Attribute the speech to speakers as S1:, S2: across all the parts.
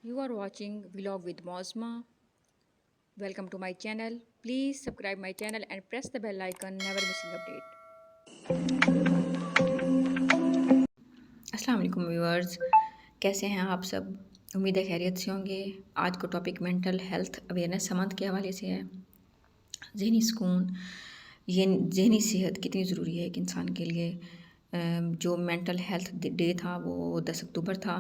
S1: You are watching Vlog with Mosma. Welcome to my channel. Please subscribe my channel and press the bell icon, never missing update. अस्सलाम वालेकुम viewers, कैसे हैं आप सब? उम्मीद है खैरियत से होंगे। आज का topic mental health awareness month के हवाले से है। ज़हनी सुकून, ये ज़हनी सेहत कितनी ज़रूरी है एक इंसान के लिए। जो मेंटल हेल्थ डे था वो 10 अक्टूबर था,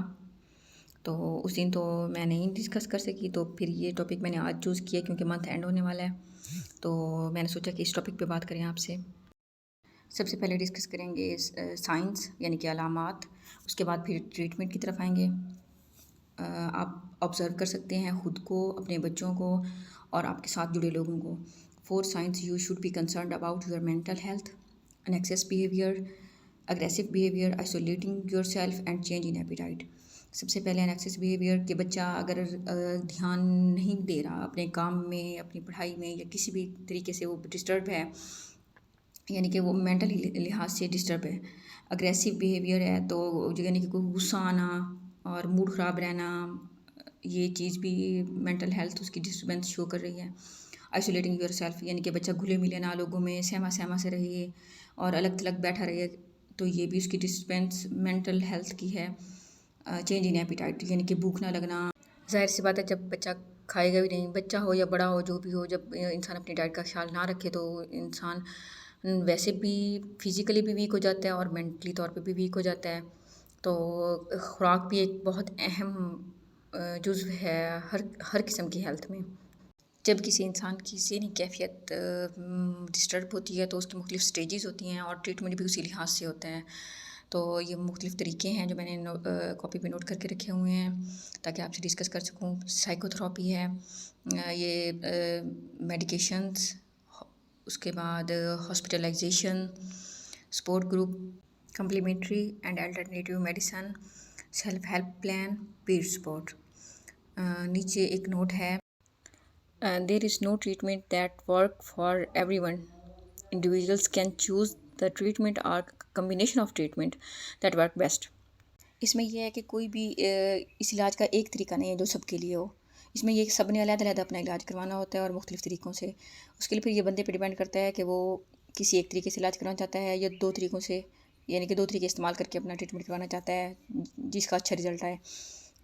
S1: तो उस दिन तो मैं नहीं डिस्कस कर सकी, तो फिर ये टॉपिक मैंने आज चूज़ किया क्योंकि मंथ एंड होने वाला है, तो मैंने सोचा कि इस टॉपिक पे बात करें आपसे। सबसे पहले डिस्कस करेंगे साइंस यानी कि अलामात, उसके बाद फिर ट्रीटमेंट की तरफ आएंगे। आप ऑब्ज़र्व कर सकते हैं ख़ुद को, अपने बच्चों को और आपके साथ जुड़े लोगों को। 4 signs you should be concerned about your mental health: anxious behaviour, aggressive behaviour, isolating your self and change in appetite. सबसे पहले अनएक्सेस बिहेवियर कि बच्चा अगर ध्यान नहीं दे रहा अपने काम में, अपनी पढ़ाई में, या किसी भी तरीके से वो डिस्टर्ब है, यानी कि वो मेंटली लिहाज से डिस्टर्ब है। अग्रेसिव बिहेवियर है तो यानी कि कोई गुस्सा आना और मूड ख़राब रहना, ये चीज़ भी मेंटल हेल्थ उसकी डिस्टर्बेंस शो कर रही है। आइसोलेटिंग योर सेल्फ यानी कि बच्चा घुले मिले ना लोगों में, सहमा सहमा से रहे और अलग थलग बैठा रहे, तो ये भी उसकी डिस्टर्बेंस मेंटल हेल्थ की है। चेंज इन एपिटाइट यानी कि भूख ना लगना। ज़ाहिर सी बात है, जब बच्चा खाएगा भी नहीं, बच्चा हो या बड़ा हो जो भी हो, जब इंसान अपनी डाइट का ख्याल ना रखे तो इंसान वैसे भी फिज़िकली भी वीक हो जाता है और मेंटली तौर पे भी वीक हो जाता है। तो खुराक भी एक बहुत अहम जुज़्व है हर किस्म की हेल्थ में। जब किसी इंसान की ज़हनी कैफियत डिस्टर्ब होती है तो उसकी मुख्तलिफ़ स्टेजेस होती हैं और ट्रीटमेंट भी उसी लिहाज से होता है। तो ये मुख्तलिफ़ तरीके हैं जो मैंने कॉपी पे नोट करके रखे हुए हैं ताकि आपसे डिस्कस कर सकूँ। साइकोथेरेपी है, ये मेडिकेशंस, उसके बाद hospitalisation, support group, complementary and alternative medicine, self help plan, peer support. नीचे एक नोट है, there is no treatment that work for everyone. Individuals can choose the treatment or combination of treatment that work best. इसमें यह है कि कोई भी इस इलाज का एक तरीका नहीं है जो सबके लिए हो। इसमें ये सब ने अलग-अलग अपना इलाज करवाना होता है और मुख्तलिफ़ तरीक़ों से। उसके लिए फिर ये बंदे पे डिपेंड करता है कि वो किसी एक तरीके से इलाज करवाना चाहता है या 2 तरीक़ों से, यानी कि 2 तरीके इस्तेमाल करके अपना ट्रीटमेंट करवाना चाहता है जिसका अच्छा रिज़ल्ट आए।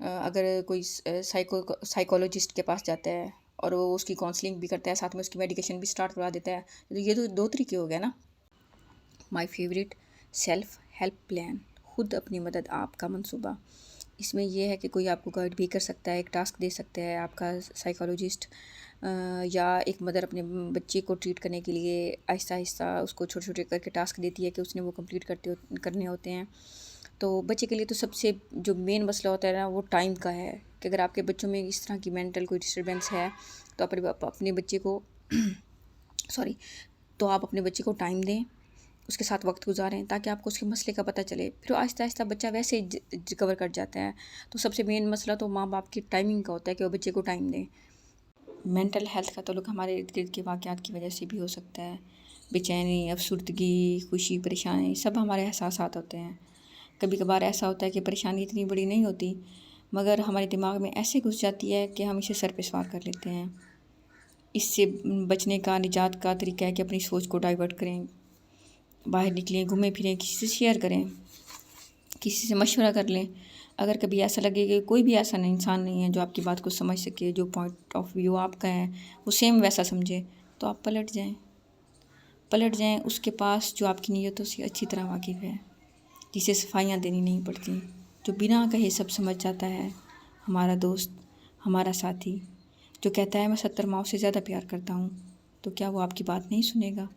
S1: अगर कोई साइकोलॉजिस्ट के पास जाता है और वो उसकी काउंसलिंग भी करता है, साथ में उसकी मेडिकेशन भी स्टार्ट करवा देता है, तो ये तो 2 तरीके हो गए ना। My favourite, self help plan, ख़ुद अपनी मदद आपका मंसूबा। इसमें यह है कि कोई आपको गाइड भी कर सकता है, एक टास्क दे सकता है आपका साइकोलॉजिस्ट, या एक मदर अपने बच्चे को ट्रीट करने के लिए आहिस्ता आहिस्ता उसको छोटे छोटे करके टास्क देती है कि उसने वो कंप्लीट करने होते हैं। तो बच्चे के लिए तो सबसे जो मेन मसला होता है ना वो टाइम का है कि अगर आपके बच्चों में इस तरह की मेंटल कोई डिस्टर्बेंस है तो अपने बच्चे को तो आप अपने बच्चे को टाइम दें, उसके साथ वक्त गुजारें ताकि आपको उसके मसले का पता चले। फिर आहिस्ता आहिस्ता बच्चा वैसे रिकवर कर जाता है। तो सबसे मेन मसला तो माँ बाप की टाइमिंग का होता है कि वो बच्चे को टाइम दें। मेंटल हेल्थ का ताल्लुक हमारे इर्द गिर्द के वाक़यात की वजह से भी हो सकता है। बेचैनी, अफसरदगी, खुशी, परेशानी सब हमारे एहसासात होते हैं। कभी कभार ऐसा होता है कि परेशानी इतनी बड़ी नहीं होती मगर हमारे दिमाग में ऐसे घुस जाती है कि हम इसे सर पे सवार कर लेते हैं। इससे बचने का, निजात का तरीका है कि अपनी सोच को डाइवर्ट करें, बाहर निकलें, घूमें फिरें, किसी से शेयर करें, किसी से मशवरा कर लें। अगर कभी ऐसा लगे कि कोई भी ऐसा इंसान नहीं है जो आपकी बात को समझ सके, जो पॉइंट ऑफ व्यू आपका है वो सेम वैसा समझे, तो आप पलट जाएं उसके पास जो आपकी नीयतों से अच्छी तरह वाकिफ़ है, जिसे सफाइयाँ देनी नहीं पड़ती, जो बिना कहे सब समझ जाता है। हमारा दोस्त, हमारा साथी जो कहता है मैं 70 माओं से ज़्यादा प्यार करता हूँ, तो क्या वो आपकी बात नहीं सुनेगा?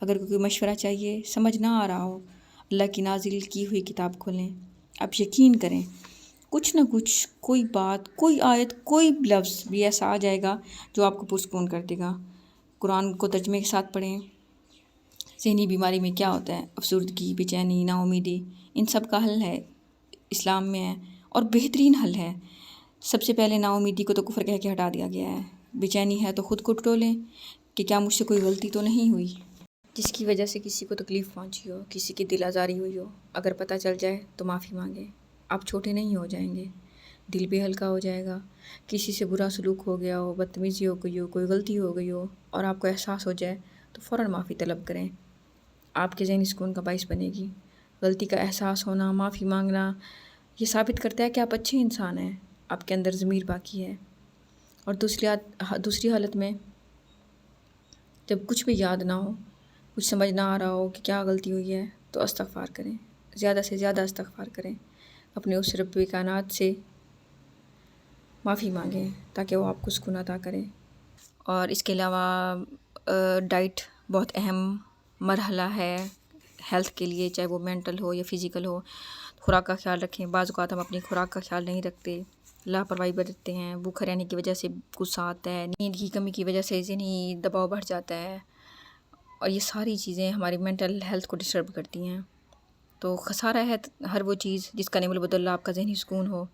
S1: अगर कोई मशवरा चाहिए, समझ ना आ रहा हो, अल्लाह की नाजिल की हुई किताब खोलें। आप यकीन करें कुछ ना कुछ, कोई बात, कोई आयत, कोई लफ्ज़ भी ऐसा आ जाएगा जो आपको पुरसकून कर देगा। कुरान को तर्जमे के साथ पढ़ें। ज़हनी बीमारी में क्या होता है? अफसरदगी, बेचैनी, नाउमीदी, इन सब का हल है इस्लाम में है और बेहतरीन हल है। सबसे पहले नाउमीदी को तो कुफ्र कह के हटा दिया गया है। बेचैनी है तो ख़ुद को टटोलें कि क्या मुझसे कोई गलती तो नहीं हुई जिसकी वजह से किसी को तकलीफ़ पहुंची हो, किसी की दिल आज़ारी हुई हो। अगर पता चल जाए तो माफ़ी मांगे, आप छोटे नहीं हो जाएंगे। دل بھی ہلکا ہو جائے گا. کسی سے برا سلوک ہو گیا ہو، بدتمیزی ہو گئی ہو، کوئی غلطی ہو گئی ہو اور آپ کو احساس ہو جائے تو فوراً معافی طلب کریں. آپ کے ذہنی سکون کا باعث بنے گی. غلطی کا احساس ہونا، معافی مانگنا، یہ ثابت کرتا ہے کہ آپ اچھے انسان ہیں، آپ کے اندر ضمیر باقی ہے. اور دوسری حالت میں جب کچھ بھی یاد نہ ہو، کچھ سمجھ نہ آ رہا ہو کہ کیا غلطی ہوئی ہے، تو استغفار کریں، زیادہ سے زیادہ استغفار کریں. اپنے اس رب کائنات سے معافی مانگیں تاکہ وہ آپ کو سکون عطا کرے. اور اس کے علاوہ ڈائٹ بہت اہم مرحلہ ہے ہیلتھ کے لیے، چاہے وہ مینٹل ہو یا فزیکل ہو. خوراک کا خیال رکھیں. بعض اوقات ہم اپنی خوراک کا خیال نہیں رکھتے، لاپرواہی برتتے ہیں، بھوکا رہنے کی وجہ سے غصہ آتا ہے، نیند کی کمی کی وجہ سے ذہنی دباؤ بڑھ جاتا ہے، اور یہ ساری چیزیں ہماری مینٹل ہیلتھ کو ڈسٹرب کرتی ہیں. تو خسارہ ہے ہر وہ چیز جس کا نعم البدلہ آپ کا ذہنی سکون ہو.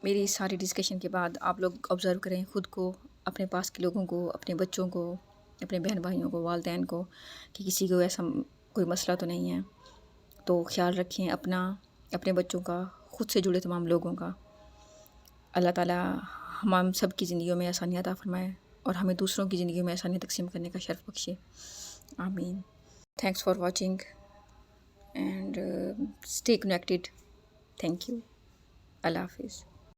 S1: میری اس ساری ڈسکشن کے بعد آپ لوگ آبزرو کریں خود کو، اپنے پاس کے لوگوں کو، اپنے بچوں کو، اپنے بہن بھائیوں کو، والدین کو، کہ کسی کو ایسا کوئی مسئلہ تو نہیں ہے. تو خیال رکھیں اپنا، اپنے بچوں کا، خود سے جڑے تمام لوگوں کا. اللہ تعالیٰ ہم سب کی زندگیوں میں آسانی عطا فرمائے اور ہمیں دوسروں کی زندگیوں میں آسانی تقسیم کرنے کا شرف بخشے. آمین. Thanks for watching and stay connected. Thank you. اللہ حافظ.